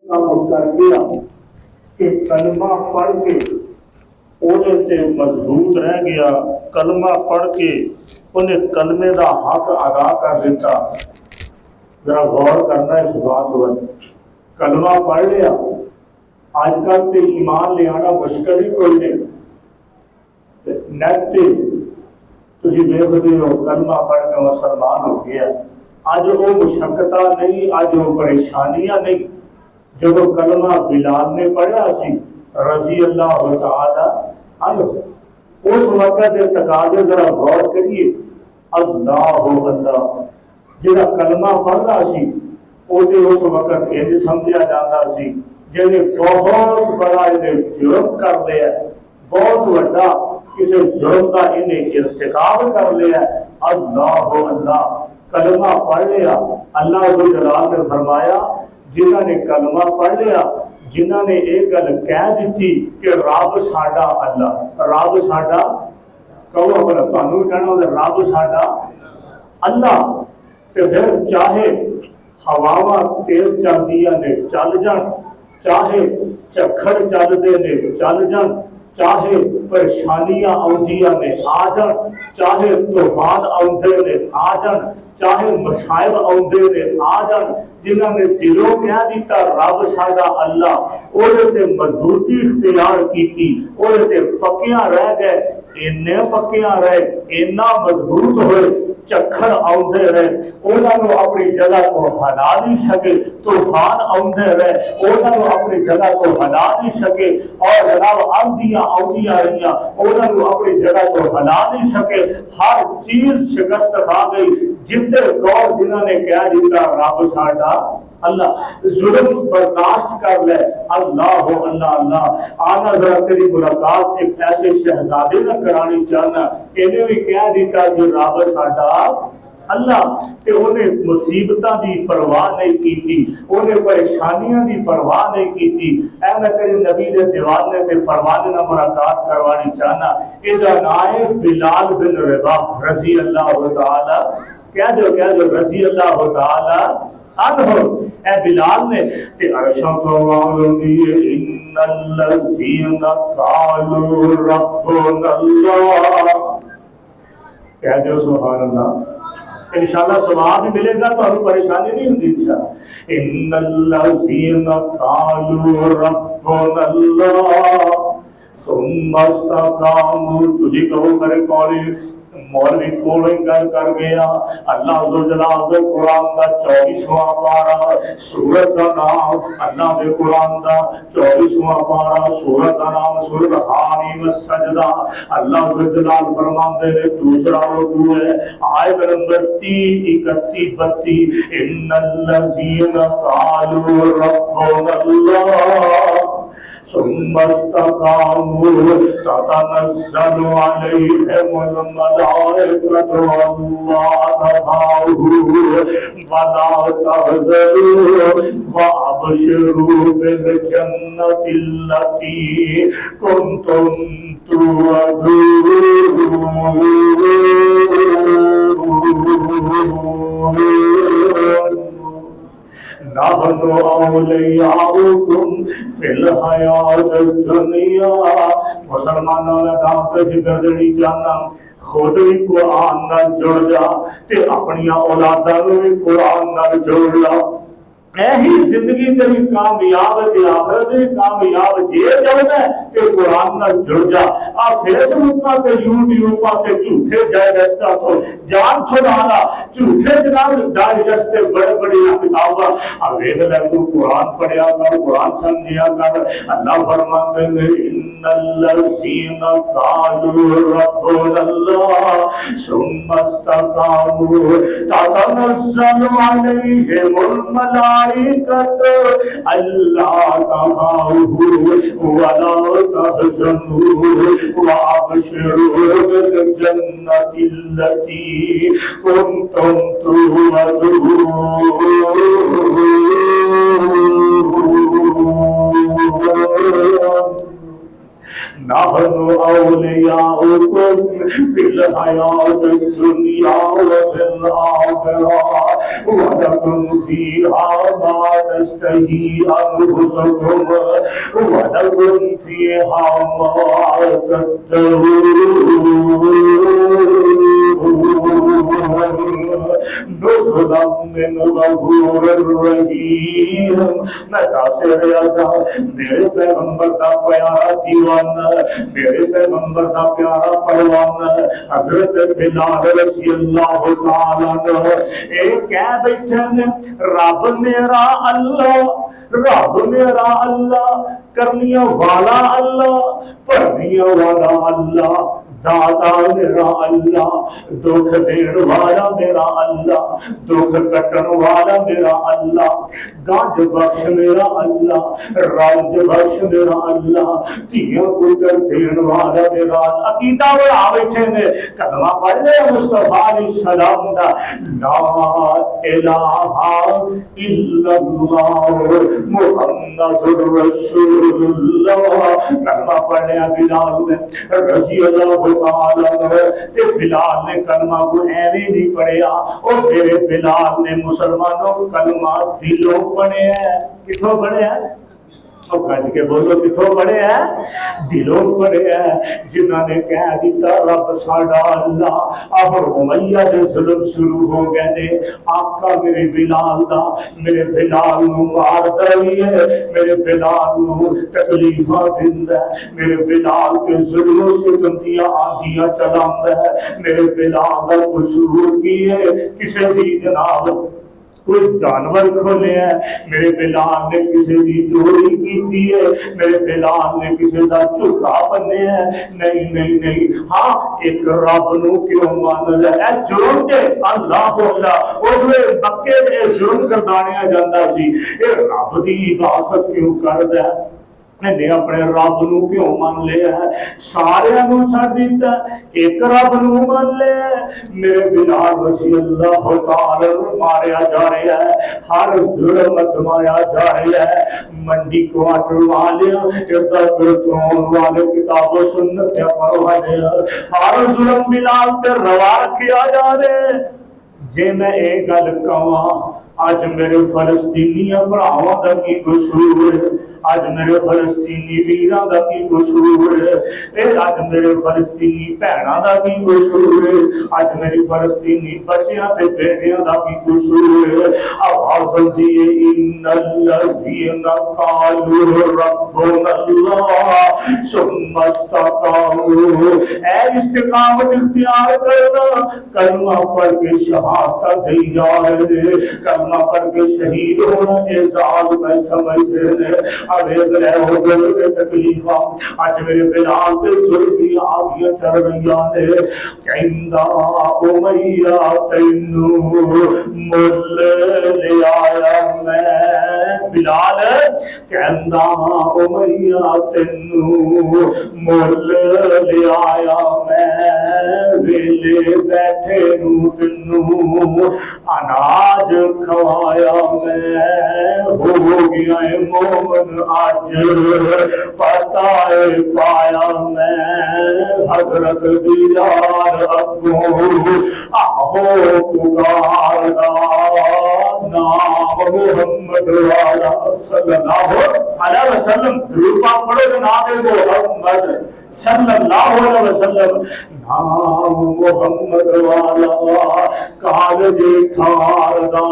کام کر گیا کہ کلمہ پڑھ کے ਉਹਦੇ ਤੇ ਮਜ਼ਬੂਤ ਰਹਿ ਗਿਆ, ਕਲਮਾ ਪੜ੍ਹ ਕੇ ਉਹਨੇ ਕਲਮੇ ਦਾ ਹੱਕ ਅਦਾ ਕਰ ਦਿੱਤਾ। ਜ਼ਰਾ ਗੌਰ ਕਰਨਾ ਇਸ ਬਾਤ ਵੱਲ। ਕਲਮਾ ਪੜ੍ਹ ਲਿਆ, ਅੱਜ ਕੱਲ੍ਹ ਤੇ ਈਮਾਨ ਲਿਆਉਣਾ ਮੁਸ਼ਕਲ ਹੀ ਕੋਈ ਨਹੀਂ। ਨੈਟ ਤੇ ਤੁਸੀਂ ਵੇਖਦੇ ਹੋ ਕਲਮਾ ਪੜ੍ਹ ਕੇ ਮੁਸਲਮਾਨ ਹੋ ਗਿਆ। ਅੱਜ ਉਹ ਮੁਸ਼ੱਕਤਾਂ ਨਹੀਂ, ਅੱਜ ਉਹ ਪਰੇਸ਼ਾਨੀਆਂ ਨਹੀਂ। ਜਦੋਂ ਕਲਮਾ ਬਿਲਾਲ ਨੇ ਪੜ੍ਹਿਆ ਸੀ رضی اللہ تعالی عنہ, اس وقت کے تقاضے ذرا غور کریے. اللہ اللہ جہاں کلمہ پڑھ رہا سی اسے اس وقت یہ سمجھا جاتا سی جنہیں بہت بڑا انہیں جرم کر لیا, بہت بڑا کسی جرم کا انہیں ارتکاب کر لیا. اللہ اللہ کلمہ پڑھ لیا. اللہ جلال نے فرمایا جنہوں نے کلمہ پڑھ لیا, جنہوں نے ایک گل کہہ دیتی کہ رب ساڈا اللہ, رب ساڈا کہو اپنا تانوں بھی کہنا ہوتا رب ساڈا اللہ, تو پھر چاہے ہواواں تیز چلدیاں نے چل جان, چاہے جھکڑ چلدے نے چل جان, چاہے پریشانیاں آؤندیاں نے آ جان, چاہے طوفان آؤندے نے آ جان, چاہے مصائب آؤندے نے آ جان, جنہوں نے دلوں کہہ دیتا رب ساڈا اللہ, وہ مضبوطی اختیار کی, وہ پکیاں رہ گئے, اینے پکیاں رہے, اینا مضبوط ہوئے, چکھر آؤندے رہے, انہوں اپنی جگہ کو ہلا نہیں سکے, طوفان آؤندے رہے, انہوں اپنی جگہ کو ہلا نہیں سکے, اور جناب آندیاں آؤندیاں رہیاں, انہوں اپنی جگہ کو ہلا نہیں سکے. ہر چیز شکست کھا گئی. جتنے گور جنہوں نے کہہ دیتا رب ساڈا اللہ, ظلم برداشت کر لے. اللہ اللہ اللہ. آنا ذرا تیری ملاقات ایک ایسے شہزادے نہ کرانی چاہنا, انہیں بھی کہہ دیتا سی رب ساڈا اللہ, تے انہیں مصیبتاں دی پرواہ نہیں کیتی, انہیں پریشانیاں دی پرواہ نہیں کیتی. اے میں تیرے نبی دے دیوانے تے پروانے نہ ملاقات کروانی چاہنا. ادا نائے بلال بن رباح رضی اللہ تعالی, کہہ دو رضی اللہ تعالی عنہ. اے بلال نے تے عرشاں تو معلومی ان الذین قالوا ربنا اللہ, کہہ دو سبحان اللہ. انشاءاللہ ثواب بھی ملے گا, تو ہمیں پریشانی نہیں ہوتی انشاءاللہ. ان الذین قالوا ربنا اللہ ثم استقاموا, تجھے کہو کرے قولی مولوی کوڑے گل کر گیا. اللہ ذوالجلال دے قرآن دا 24واں پارہ, سورت دا نام اللہ دے قرآن دا 24واں پارہ, سورت دا نام سورت حامیم السجدہ. اللہ ذوالجلال فرماندے نے دوسرا رکوع ہے, آیت نمبر 30 31 32. ان الذین قالوا ربنا اللہ ثم استقاموا تتنزل عليهم الملائكة ألا تخافوا ولا تحزنوا وأبشروا بالجنة التي كنتم توعدون. نحن اولیاؤکم فی الحیات الدنیا. مسلمانوں نے دعوت ذکر دینی چاہنا, خود بھی قرآن نال جڑ جا تے اپنی اولاداں نوں بھی قرآن نال جوڑ لا. یہی زندگی تیری کامیاب ہے, آخرت بھی کامیاب. جے چاہنا ہے کہ قرآن نال جڑ جا. آ فیس بک تے یوٹیوب تے جھوٹے ڈائجسٹاں تو جان چھڑانا, جھوٹے جناب ڈائجسٹ تے بڑے بڑی کتاباں آ ویکھ لے, تو قرآن پڑھیا کر, قرآن سمجھیا کر. اللہ فرماتے ہیں ان الذین قالوا ربنا اللہ ثم استقاموا تتنزل علیہم الملائکۃ ألا تخافوا ولا تحزنوا وأبشروا بالجنة التي كنتم توعدون. نحن أولياؤكم في الحياة الدنيا وفي الآخرة ولکم فیہا ما تشتہی انفسکم ولکم فیہا ما تدعون نزلا من غفور رحیم۔ میں تاثر ریاضا میرے پیغمبر دا پیارا دیوانہ، میرے پیغمبر دا پیارا پروانہ حضرت بلال رضی اللہ تعالیٰ عنہ ایک کہہ بیٹھے نے رب میرا اللہ، رب میرا اللہ، کرنیاں والا اللہ، پڑھنیاں والا اللہ، داتا میرا اللہ، دکھ دین والا میرا اللہ، دکھ کٹن والا میرا اللہ، گانج بخش میرا اللہ، رنج بخش میرا اللہ، تیاں پتر دین والا میرا اللہ۔ عقیدہ بڑھا بیٹھے نے، کلمہ پڑھ لے مصطفیٰ علیہ السلام دا، لا الہ الا اللہ محمد رسول اللہ۔ کلمہ پڑھ لیا بلال نے رضی اللہ تعالیٰ عنہ، تے بلال نے کلمہ کو ایویں نہیں پڑھیا، اور میرے بلال نے مسلمانوں کلمہ دلوں پڑھے ہیں۔ کتوں پڑھے ہیں؟ اور کہہ کے بولو کتوں پڑھے ہیں؟ دلوں پڑھے ہیں۔ جنہوں نے کہہ دیتا رب ساڈا اللہ، اب امیہ دے ظلم شروع ہو گئے نے، آقا میرے بلال دا، میرے بلال نو ماردا بھی ہے، میرے بلال نو تکلیفاں دیندا ہے، میرے بلال کے ظلموں سے گندیاں آندیاں چلاندا ہے، میرے بلال دا قصور کی ہے؟ کسے دی جناب کوئی جانور کھولے ہیں، میرے بلال نے کسی دی چوری کی ہے، میرے بلال نے کسی دا جھوٹا بنے ہے، نہیں نہیں نہیں، ہاں ایک رب نو کیوں مان لے؟ اے جرم دے اللہ اللہ، اس میں مکے سے جرم کردانیا جاندہ سی، اے رب دی عبادت کیوں کر دے؟ نے اپنے رب نو کیوں مان لیا ہے؟ سارے نو چھڑ دیتا ہے، ایک رب نو مان لیا ہے۔ میرے بلال رضی اللہ تعالی ماریا جا رہا ہے، ہر ظلم ازمایا جا رہا ہے، منڈی کو آٹر والے اردا کرتون والے کتاب و سنت پڑھوانے، ہر ظلم بلال تے روا کیا جا رہے۔ جے میں ایک گل کہاں، آج میرے فلسطینی بھراواں دا کی قصور ہے، آج میرے فلسطینی ویراں دا کی قصور ہے، آج میرے فلسطینی بہناں دا کی قصور ہے، آج میری فلسطینی بچیاں تے بیٹیاں دا کی قصور ہے۔ آواز دیے ان الذین قالوا ربنا اللہ ثم استقاموا، اے استقامت اختیار کرنا، کلمہ پڑھ کے شہادت دی جا رہے، کلمہ پڑھ کے شہید ہونا اعزاز میں سمجھتے ہیں۔ اب ایک رہ ہو گئے کے تکلیفاں، آج میرے بلال کے ظلمی آگیاں چڑھ رہیاں نے، کہندہ امیہ تینو مل لے آیا میں، بلال کہندہ امیہ تینو مل لے آیا میں، ویلے بیٹھے نو تینو اناج کھوایا میں، ہو گیا مومن آج پتہ پایا میں، حضرت بلال ابو آہو پکاردا نام محمد والا صلی اللہ علیہ وسلم، درود پاک پڑھو جناب محمد صلی اللہ علیہ وسلم، نام محمد والا کالج کھاردا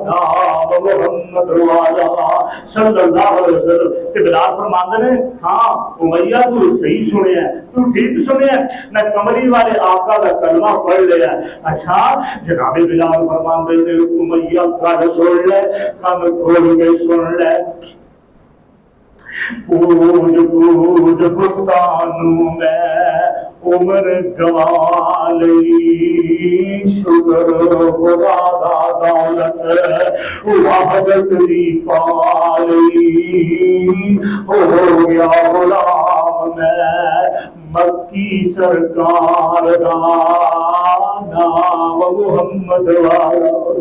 نام محمد والا صلی اللہ علیہ وسلم۔ تے بلال فرماندے نے ہاں امیہ تو صحیح سنے ہے، تو ٹھیک سنے ہے، میں کملی والے آقا کا کلمہ پڑھ لیا ہے۔ اچھا جناب بلال فرماندے نے امیہ کل سن لے، کن کھول کے سن لے، پوج پوج بتانو میں عمر گوالی، شکر خدا دا دولت وحدت دی پالی، ہو گیا غلام میں مکی سرکار دا نام محمد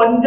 5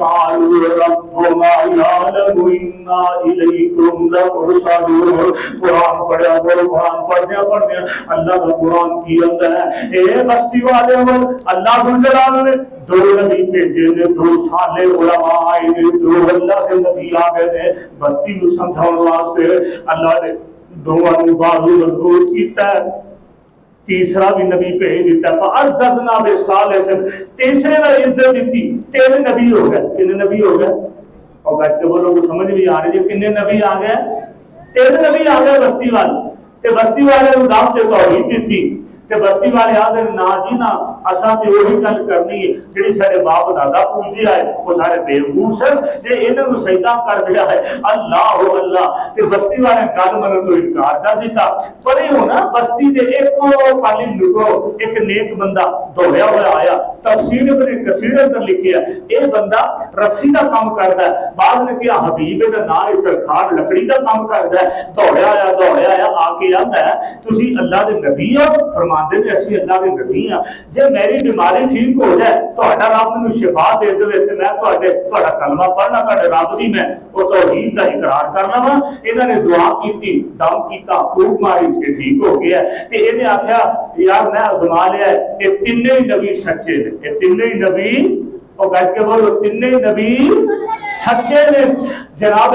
قالوا ربنا يعلم إنا إليكم لمرسلون قرآن پڑھیا اللہ کا قرآن کی اندر ہے اے بستی والے ہو اللہ جلال نے 2 نبی بھیجے نے 2 سالے علماء آئے نے 2 اللہ کے نبی آ گئے نے بستی کو سمجھاؤ واسطے اللہ نے 2 بازو مضبوط کیتا ہے تیسرا بھی نبی بھیج دیتا فعززنا بثالث تیسرے نے عزت دیتی 3 نبی ہو گئے کتنے نبی ہو گئے اور گج کے بولو کو سمجھ بھی آ رہی ہے کتنے نبی آ گئے 3 نبی آ گئے بستی والے تے بستی والے نے دعوت توحید دیتی تے بستی والے آدھے نا جی نا اساں تے وہی گل کرنی ہے جڑی سارے باپ دادا پوجدے آئے وہ سارے بیوقوف سن جے انہاں نوں سجدہ کر دیا ہے اللہ اللہ تے بستی والے گل منن تو انکار کر دیتا پر یہ ہونا بستی دے ایک پالی لکو ایک نیک بندہ دوڑیا ہوا آیا تفسیر ابن کثیر اندر لکھیا اے بندہ رسی دا کام کردا ہے بعد نے کیا حبیب دا نام ترکھاڑ لکڑی دا کام کردا ہے دوڑیا آیا آ کے آندا ہے تسی اللہ دے نبی ہو فرما اسی اللہ کے نبی ہاں جے میری بیماری ٹھیک ہو جائے تہاڈا رب مینوں شفا دے دے تے میں تہاڈا کلمہ پڑھنا تہاڈے رب دی میں او توحید دا اقرار کرنا وا انہاں نے دعا کیتی دم کیتا پھوک ماری تے ٹھیک ہو گیا تے انہیں آکھیا یار میں آزما لیا ہے یہ تینوں ہی نبی سچے نے یہ تینوں ہی نبی اور بیٹھ کے بولو تینوں ہی نبی سچے نے جناب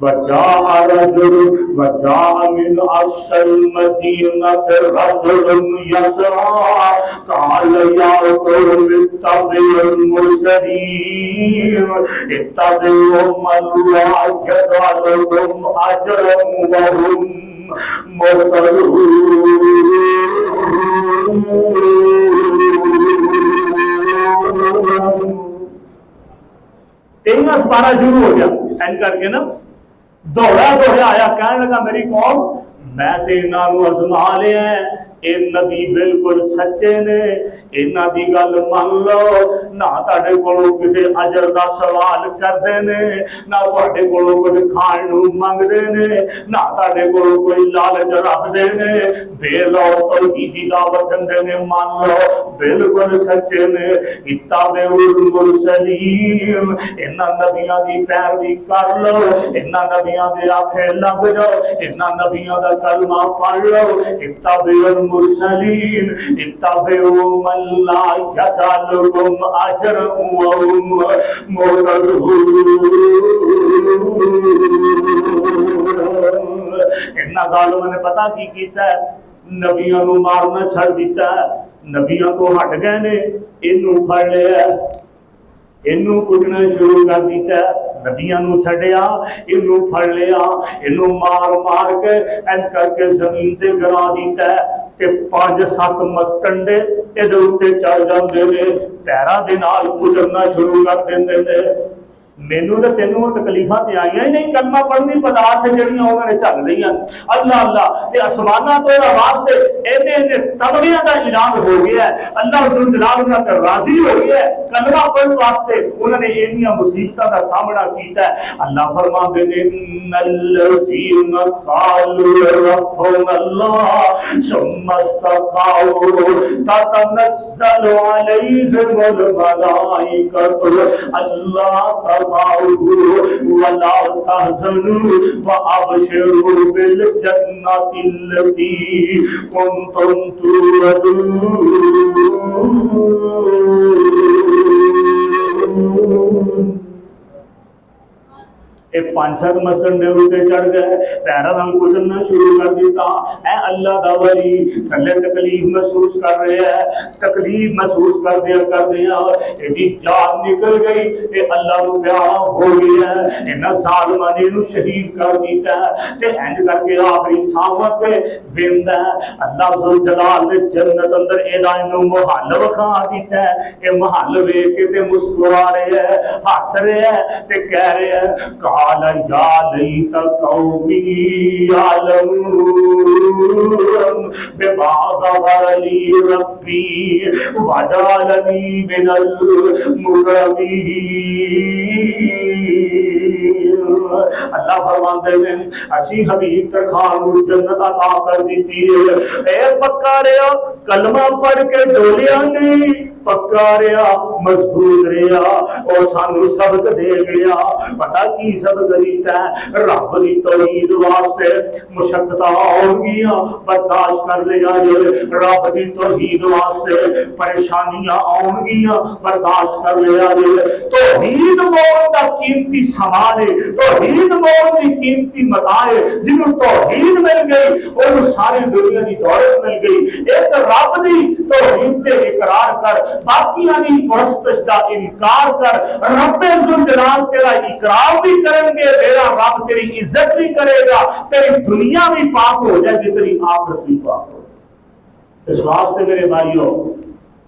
وجاء من أقصى المدينة رجل يسعى قال يا قوم اتبعوا المرسلين اتبعوا من لا يسألكم أجرا وهم مهتدون۔ 13واں سپارہ شروع ہو گیا این کر کے نا دوڑا آیا کہنے لگا میری قوم میں تے انہاں نوں ازما لیا ہے، اے نبی بالکل سچے نے، انہاں دی گل من لو، نہ تہاڈے کولوں کسے اجر دا سوال کردے نے، نہ تہاڈے کولوں کچھ کھان نوں منگدے نے، نہ تہاڈے کولوں کوئی لالچ رکھدے نے، بے لو توحیدی دعوت دندے نے، من لو بالکل سچے نے۔ اتبعوا المرسلین، انہاں نبیاں دی پیروی کر لو، انہاں نبیاں دے آکھے لگ جاؤ، انہاں نبیاں دا کلمہ پڑھ لو۔ اتبعوا المرسلین اتبعوا من لا یسألکم اجرا وهم مہتدون۔ انہاں ظالموں نے پتہ کی کیتا ہے، نبیاں نو مارنا چھڑ دیتا ہے، نبیاں تو ہٹ گئے نے، اینوں پھڑ لیا، اینوں کٹنا شروع کر دیتا ہے، نبیاں نو چھڑیا، اینوں پھڑ لیا، اینوں مار مار کے این کر کے زمین تے گرا دیتا ہے کہ 5-7 مستنڈے ادھر اتے چڑھ جاندے نے، پیراں دے نال گزرنا شروع کر دیندے نے۔ مینوں تے تینوں تکلیفاں تے آئیاں ہی نہیں، کلمہ پڑھنی پتا سے جڑیاں انہوں نے چل رہی ہیں، اللہ اللہ تے آسماناں تو واسطے اینے تغیاں دا اعلان ہو گیا ہے، اللہ ذو جلال کا راضی ہو گیا ہے، کلمہ پڑھن واسطے انہوں نے اینیاں مصیبتاں دا سامنا کیتا ہے۔ اللہ فرماندے نے ان الذین قالوا ربنا اللہ ثم استقاموا تتنزل علیہم الملائکۃ اللہ ولا تحزنوا وابشروا بالجنة التي كنتم توعدون۔ اے 5-7 مسنڈے ہوتے چڑھ گئے، پیرا دم کچلنا شروع کر دیتا، اے اللہ دا ولی تھلے تکلیف محسوس کر رہے ہیں، تکلیف محسوس کر دیا ایدی جان نکل گئی، اے اللہ نو پیارا ہو گیا ہے، انہاں ظالمانے نو شہید کر دیتا ہے، تے اینج کر کے آخری سامت پہ ویندا ہے۔ اللہ ذو جلال نے جنت اندر ایدا نو محل وکھا دیتا ہے، اے محل ویکھ کے تے مسکرا رہے ہیں، ہس رہے ہیں تے کہہ رہے ہیں قال یا لیت قومی یعلمون بما غفر لی ربی وجعلنی من المکرمین۔ اللہ فرماندے ہیں اسی حبیب ترخان جنت عطا کر دیتی ہے، اے پکا رہا کلمہ پڑھ کے ڈولیاں نہیں، پکا رہا مضبوط رہا اور سانو سبق دے گیا۔ پتہ کی سبق دیتا ہے؟ رب دی توحید واسطے مشقتاں آن گیاں برداشت کر لیا جے، رب دی توحید واسطے پریشانیاں آن گیاں برداشت کر لیا جے۔ توحید موت دا قیمتی سامان ہے، توحید موت دی قیمتی متاع ہے، جنہوں توحید مل گئی انہوں ساری دنیا دی دولت مل گئی۔ ایک رب دی توحید تے اقرار کر، باقی دی پرستش دا انکار کر، رب ذوالجلال تیرا اقرار بھی کریں گے، تیرا رب تیری عزت بھی کرے گا، تیری دنیا بھی پاک ہو جائے گی، تیری آخرت بھی پاک ہو۔ اس واسطے میرے بھائیو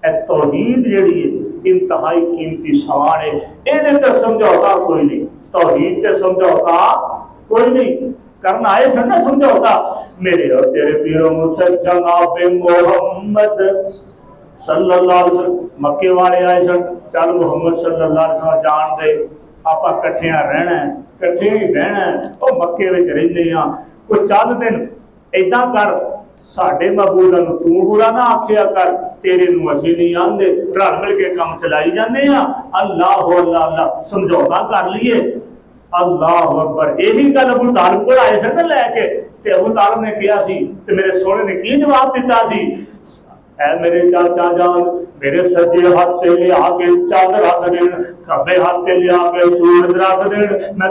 اے توحید جیڑی ہے انتہائی قیمتی سامان ہے، اینے تے سمجھوتا کوئی نہیں، توحید تے سمجھوتا کوئی نہیں کرنا ہے، سننا سمجھوتا میرے اور تیرے پیرو مرشد جناب محمد صلی اللہ علیہ وسلم مکے والے آئے سن، چل محمد صلی اللہ علیہ وسلم جان دے آپا کٹھیاں رہنا ہے، کٹھے ہی رہنا ہے، اور مکے وچ رہنے ہاں کوئی چند دن ایداں کر ਸਾਡੇ ਮਬੂਦਾਂ ਨੂੰ ਤੂੰ ਬੁਰਾ ਨਾ ਆਖਿਆ ਕਰ, ਤੇਰੇ ਨੂੰ ਅਸੀਂ ਨਹੀਂ ਆਂਦੇ, ਰਲ ਮਿਲ ਕੇ ਕੰਮ ਚਲਾਈ ਜਾਂਦੇ ਆ। ਅੱਲਾਹੁ ਅੱਲਾਹ ਅੱਲਾਹ ਸਮਝੌਤਾ ਕਰ ਲਈਏ। ਅੱਲਾਹੁ ਅਕਬਰ। ਇਹੀ ਗੱਲ ਅਬੂ ਤਾਲਿਬ ਕੋਲ ਆਏ ਸਨ ਨਾ ਲੈ ਕੇ, ਤੇ ਅਬੂ ਤਾਲਿਬ ਨੇ ਕਿਹਾ ਸੀ, ਤੇ ਮੇਰੇ ਸੋਹਣੇ ਨੇ ਕੀ ਜਵਾਬ ਦਿੱਤਾ ਸੀ? ਐ ਮੇਰੇ ਚਾਚਾ ਜਾਨ, ਮੇਰੇ ਸੱਜੇ ਹੱਥ ਤੇ ਲਿਆ ਕੇ ਚੰਦ ਰੱਖ ਦੇਣ, ਖੱਬੇ ਹੱਥ ਤੇ ਲਿਆ ਕੇ ਸੂਰਜ ਰੱਖ ਦੇਣ, ਮੈਂ